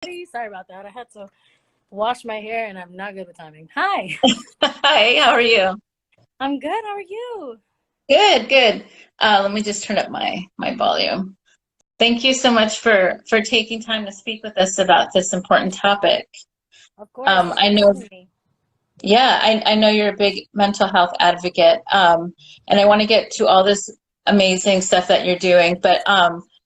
Sorry about that. I had to wash my hair and I'm not good with timing. Hi. Hi, how are you? I'm good. How are you? Good, good. Let me just turn up my volume. Thank you so much for taking time to speak with us about this important topic. Of course. Thanks I for know, having me. yeah, I know you're a big mental health advocate, and I want to get to all this amazing stuff that you're doing.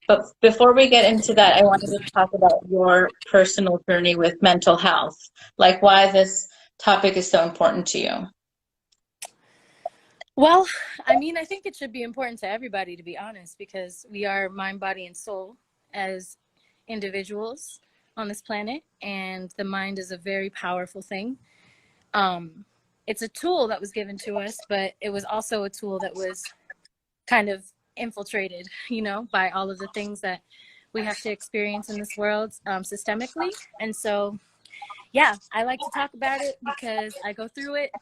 But before we get into that, I wanted to talk about your personal journey with mental health, like why this topic is so important to you. Well, I mean, I think it should be important to everybody, to be honest, because we are mind, body, and soul as individuals on this planet. And the mind is a very powerful thing. Um, it's a tool that was given to us, but it was also a tool that was kind of infiltrated, by all of the things that we have to experience in this world systemically. And so, yeah, I like to talk about it because I go through it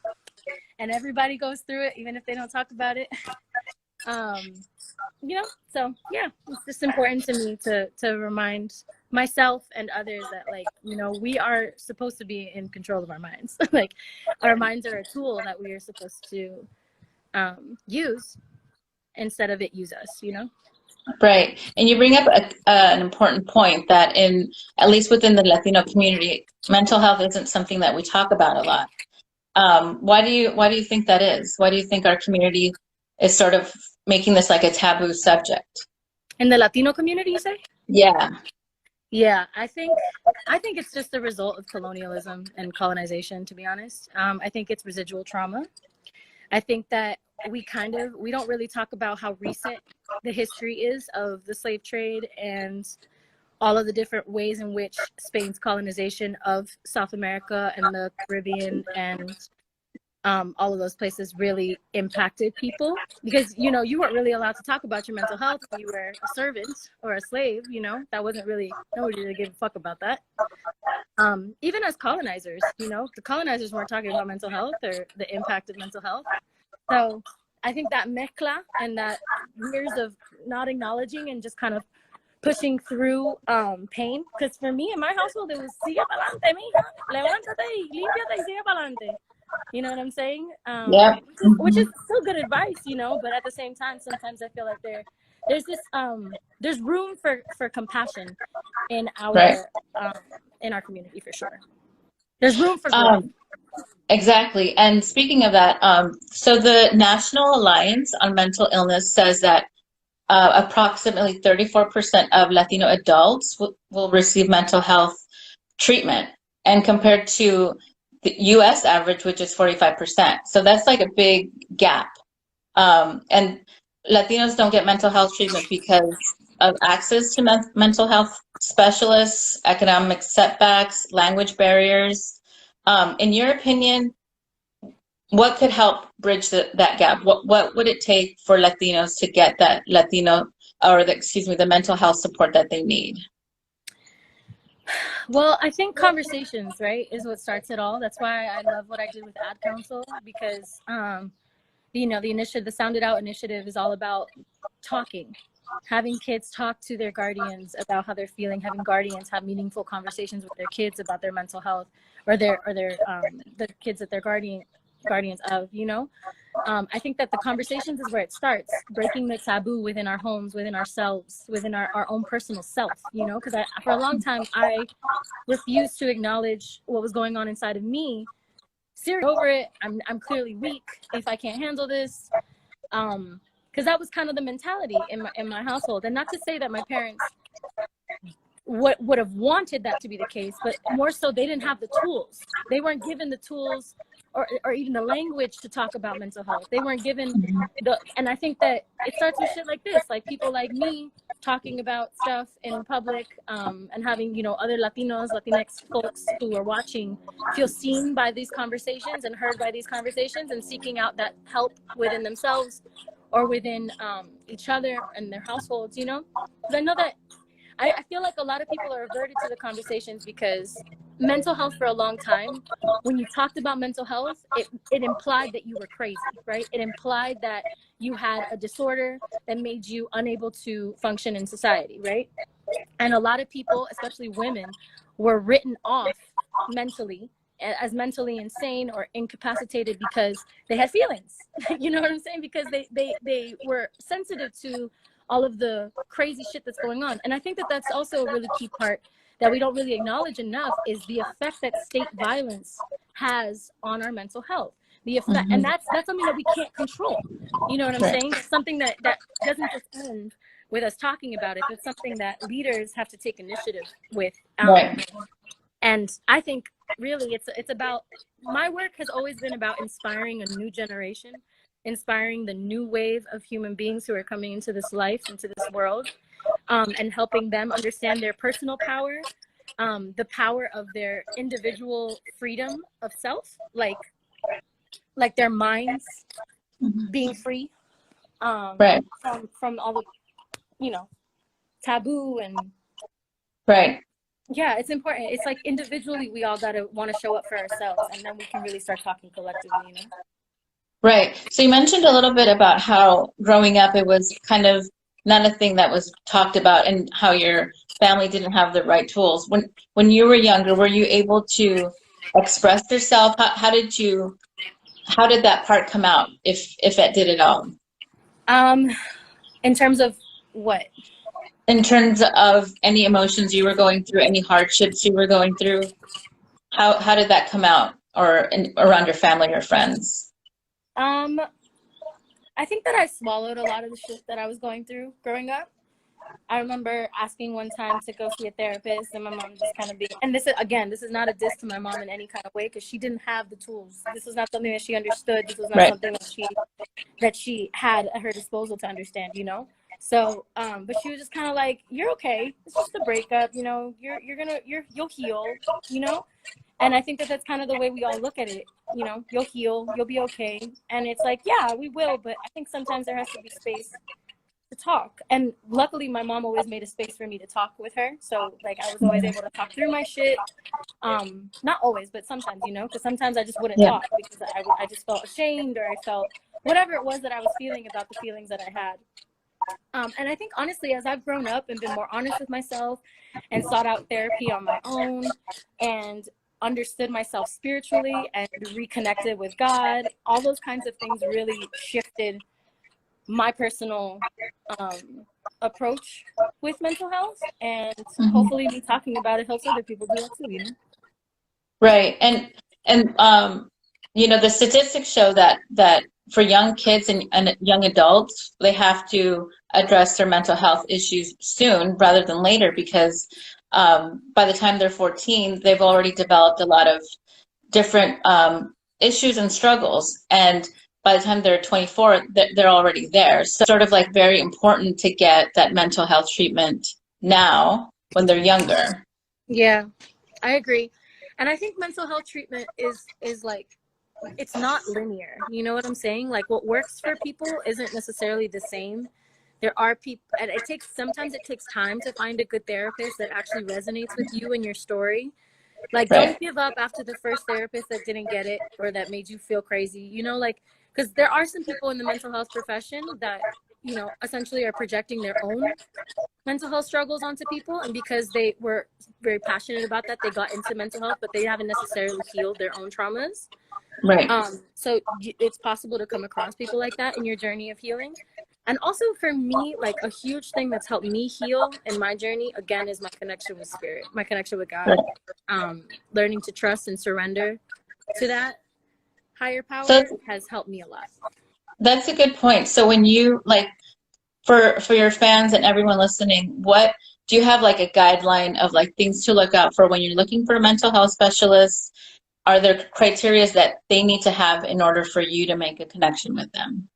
and everybody goes through it, even if they don't talk about it. Um, so yeah, it's just important to me to remind myself and others that, like, we are supposed to be in control of our minds. Like, our minds are a tool that we are supposed to use instead of it use us. Right. And you bring up an important point that at least within the Latino community, mental health isn't something that we talk about a lot. Why do you think that is? Why do you think our community is sort of making this like a taboo subject? In the Latino community, you say? Yeah. Yeah, I think it's just the result of colonialism and colonization, to be honest. I think it's residual trauma. I think that we don't really talk about how recent the history is of the slave trade and all of the different ways in which Spain's colonization of South America and the Caribbean and all of those places really impacted people, because you weren't really allowed to talk about your mental health when you were a servant or a slave. That wasn't really, nobody really gave a fuck about that. Even as colonizers, the colonizers weren't talking about mental health or the impact of mental health. So I think that mezcla and that years of not acknowledging and just kind of pushing through pain, because for me in my household it was sigue pa'lante, mija, levántate y límpiate y sigue pa'lante. You know what I'm saying? Yeah. Which is still good advice, but at the same time, sometimes I feel like there's room for compassion in Right. our community, for sure. There's room for growth. Um, exactly. And speaking of that, so the National Alliance on Mental Illness says that approximately 34% of Latino adults will receive mental health treatment, and compared to the US average, which is 45%. So that's like a big gap. And Latinos don't get mental health treatment because of access to mental health specialists, economic setbacks, language barriers. In your opinion, what could help bridge that gap? What would it take for Latinos to get that the mental health support that they need? Well, I think conversations, right, is what starts it all. That's why I love what I did with Ad Council, because the Sound It Out initiative is all about talking, having kids talk to their guardians about how they're feeling, having guardians have meaningful conversations with their kids about their mental health, or the kids that they're guardians of. I think that the conversations is where it starts, breaking the taboo within our homes, within ourselves, within our own personal self, because for a long time I refused to acknowledge what was going on inside of me. Seriously, over it. I'm clearly weak if I can't handle this. Because that was kind of the mentality in my household. And not to say that my parents would have wanted that to be the case, but more so they didn't have the tools. They weren't given the tools or even the language to talk about mental health. They weren't given and I think that it starts with shit like this, like people like me talking about stuff in public, and having, other Latinx folks who are watching feel seen by these conversations and heard by these conversations, and seeking out that help within themselves or within each other and their households, because I know that I feel like a lot of people are averted to the conversations because mental health, for a long time, when you talked about mental health, it implied that you were crazy, right? It implied that you had a disorder that made you unable to function in society, right? And a lot of people, especially women, were written off mentally as mentally insane or incapacitated because they had feelings. You know what I'm saying? Because they were sensitive to all of the crazy shit that's going on. And I think that that's also a really key part that we don't really acknowledge enough, is the effect that state violence has on our mental health. The effect, and that's something that we can't control. You know what I'm saying? It's something that doesn't just end with us talking about it. It's something that leaders have to take initiative with. And I think really it's about, my work has always been about inspiring a new generation, inspiring the new wave of human beings who are coming into this life, into this world, and helping them understand their personal power, the power of their individual freedom of self, like their minds being free, from all the, you know, taboo and yeah, it's important. It's like individually we all gotta want to show up for ourselves, and then we can really start talking collectively, you know? Right. So you mentioned a little bit about how growing up it was kind of not a thing that was talked about, and how your family didn't have the right tools. When you were younger, were you able to express yourself? How did that part come out, if it did at all? In terms of what? In terms of any emotions you were going through, any hardships you were going through, how did that come out, or around your family or friends? I think that I swallowed a lot of the shit that I was going through growing up. I remember asking one time to go see a therapist, and my mom just kind of being, and this is not a diss to my mom in any kind of way, because she didn't have the tools. This was not something that she understood. This was not something that she had at her disposal to understand, you know? So, but she was just kind of like, you're okay. It's just a breakup, you know, you'll heal, you know? And I think that that's kind of the way we all look at it. You know, you'll heal, you'll be okay. And it's like, yeah, we will. But I think sometimes there has to be space to talk. And luckily, my mom always made a space for me to talk with her. So, like, I was always able to talk through my shit. Not always, but sometimes, you know, because sometimes I just wouldn't talk because I just felt ashamed, or I felt whatever it was that I was feeling about the feelings that I had. And I think, honestly, as I've grown up and been more honest with myself and sought out therapy on my own and understood myself spiritually and reconnected with God, all those kinds of things really shifted my personal approach with mental health. And hopefully me talking about it helps other people do that too, you know? Right. And you know, the statistics show that for young kids and young adults, they have to address their mental health issues soon rather than later, because by the time they're 14, they've already developed a lot of different issues and struggles. And by the time they're 24, they're already there. So it's sort of like very important to get that mental health treatment now when they're younger. Yeah, I agree. And I think mental health treatment is like, it's not linear. You know what I'm saying? Like, what works for people isn't necessarily the same. There are people, and sometimes it takes time to find a good therapist that actually resonates with you and your story. Like, don't give up after the first therapist that didn't get it or that made you feel crazy, you know, like, because there are some people in the mental health profession that, you know, essentially are projecting their own mental health struggles onto people. And because they were very passionate about that, they got into mental health, but they haven't necessarily healed their own traumas. Right. So it's possible to come across people like that in your journey of healing. And also for me, like, a huge thing that's helped me heal in my journey, again, is my connection with spirit, my connection with God. Learning to trust and surrender to that higher power has helped me a lot. That's a good point. So when you, like, for your fans and everyone listening, what do you have, like, a guideline of, like, things to look out for when you're looking for a mental health specialist? Are there criteria that they need to have in order for you to make a connection with them?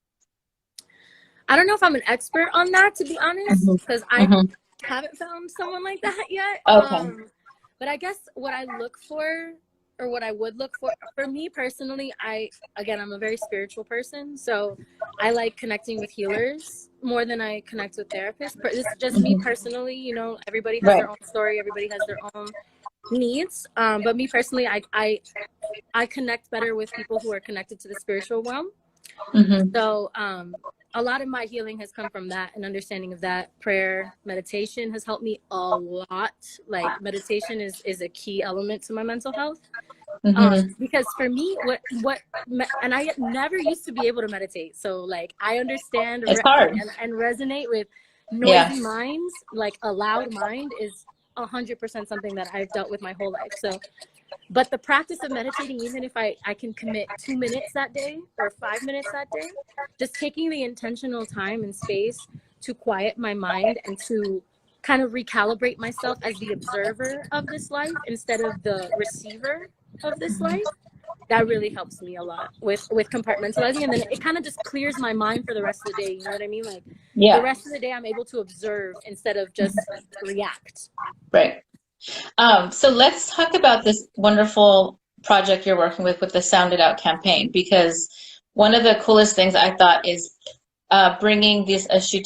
I don't know if I'm an expert on that, to be honest, because I haven't found someone like that yet. Okay. But I guess what I look for, or what I would look for me personally, I'm a very spiritual person. So I like connecting with healers more than I connect with therapists. This is just me personally, you know, everybody has their own story. Everybody has their own needs. But me personally, I connect better with people who are connected to the spiritual realm. So a lot of my healing has come from that and understanding of that. Prayer, meditation has helped me a lot. Like meditation is a key element to my mental health. Because for me, and I never used to be able to meditate. So like I understand It's hard. and resonate with noisy Yeah. minds. Like a loud mind is 100% something that I've dealt with my whole life. So, but the practice of meditating, even if I can commit 2 minutes that day or 5 minutes that day, just taking the intentional time and space to quiet my mind and to kind of recalibrate myself as the observer of this life instead of the receiver of this life, that really helps me a lot with compartmentalizing. And then it kind of just clears my mind for the rest of the day. You know what I mean? Like the rest of the day I'm able to observe instead of just react. Right. So let's talk about this wonderful project you're working with the Sound It Out campaign, because one of the coolest things I thought is bringing this issue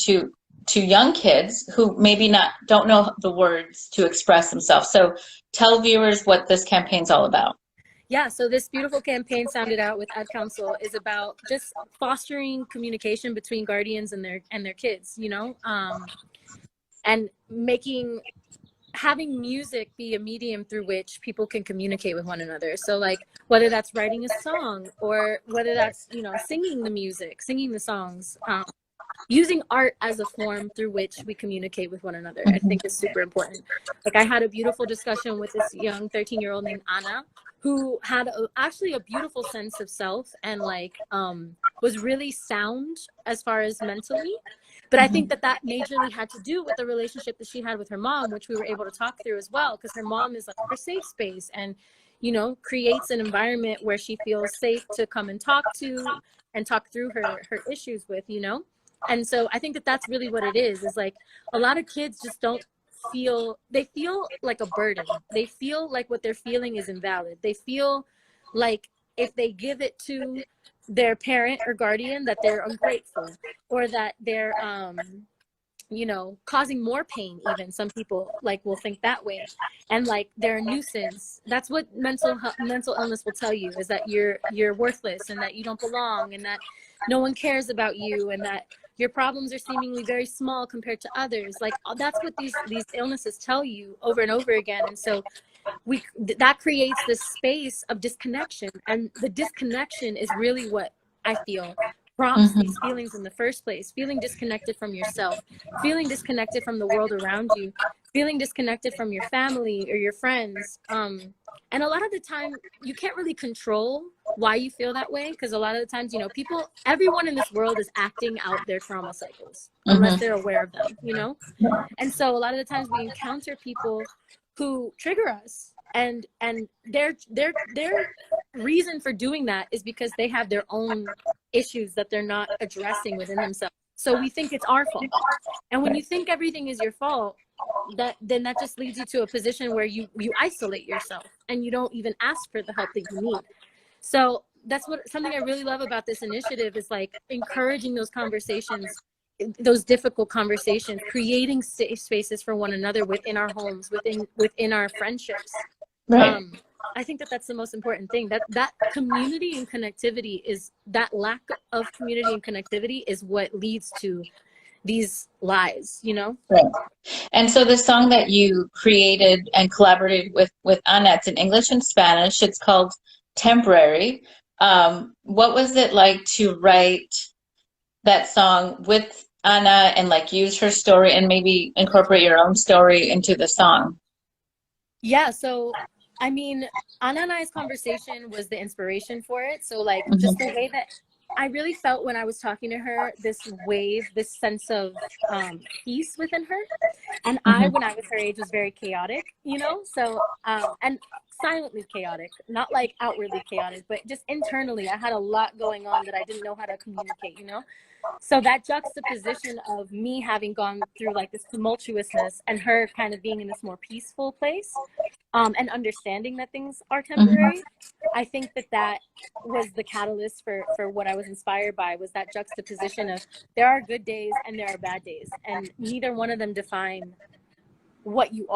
to young kids who maybe don't know the words to express themselves. So tell viewers what this campaign's all about. Yeah, so this beautiful campaign, Sound It Out with Ad Council, is about just fostering communication between guardians and their kids, you know, and having music be a medium through which people can communicate with one another. So like whether that's writing a song or whether that's, you know, singing the music, singing the songs, using art as a form through which we communicate with one another, I think is super important. Like I had a beautiful discussion with this young 13-year-old named Anna, who had actually a beautiful sense of self and like was really sound as far as mentally. But I think that majorly had to do with the relationship that she had with her mom, which we were able to talk through as well, because her mom is like her safe space and, you know, creates an environment where she feels safe to come and talk to and talk through her issues with, you know. And so I think that that's really what it is like a lot of kids just don't they feel like a burden. They feel like what they're feeling is invalid. They feel like if they give it to their parent or guardian that they're ungrateful or that they're you know, causing more pain. Even some people like will think that way, and like they're a nuisance. That's what mental illness will tell you, is that you're worthless and that you don't belong and that no one cares about you and that your problems are seemingly very small compared to others. Like that's what these illnesses tell you over and over again. And so that creates this space of disconnection, and the disconnection is really what I feel prompts these feelings in the first place. Feeling disconnected from yourself, feeling disconnected from the world around you, feeling disconnected from your family or your friends. And a lot of the time you can't really control why you feel that way, because a lot of the times, you know, everyone in this world is acting out their trauma cycles unless they're aware of them, you know. And so a lot of the times we encounter people who trigger us, and their reason for doing that is because they have their own issues that they're not addressing within themselves. So we think it's our fault, and when you think everything is your fault, then that just leads you to a position where you isolate yourself and you don't even ask for the help that you need. So that's something I really love about this initiative is like encouraging those conversations, those difficult conversations, creating safe spaces for one another within our homes, within our friendships. Right. I think that that's the most important thing. That community and connectivity that lack of community and connectivity is what leads to these lies, you know? Right. And so the song that you created and collaborated with Anna, it's in English and Spanish. It's called Temporary. What was it like to write that song with Anna and like use her story and maybe incorporate your own story into the song? Yeah, so I mean, Anna and I's conversation was the inspiration for it. So like just the way that I really felt when I was talking to her, this sense of peace within her. And when I was her age, was very chaotic, you know? So, and silently chaotic, not like outwardly chaotic, but just internally, I had a lot going on that I didn't know how to communicate, you know? So that juxtaposition of me having gone through like this tumultuousness and her kind of being in this more peaceful place, and understanding that things are temporary, I think that was the catalyst for what I was inspired by, was that juxtaposition of there are good days and there are bad days, and neither one of them define what you are.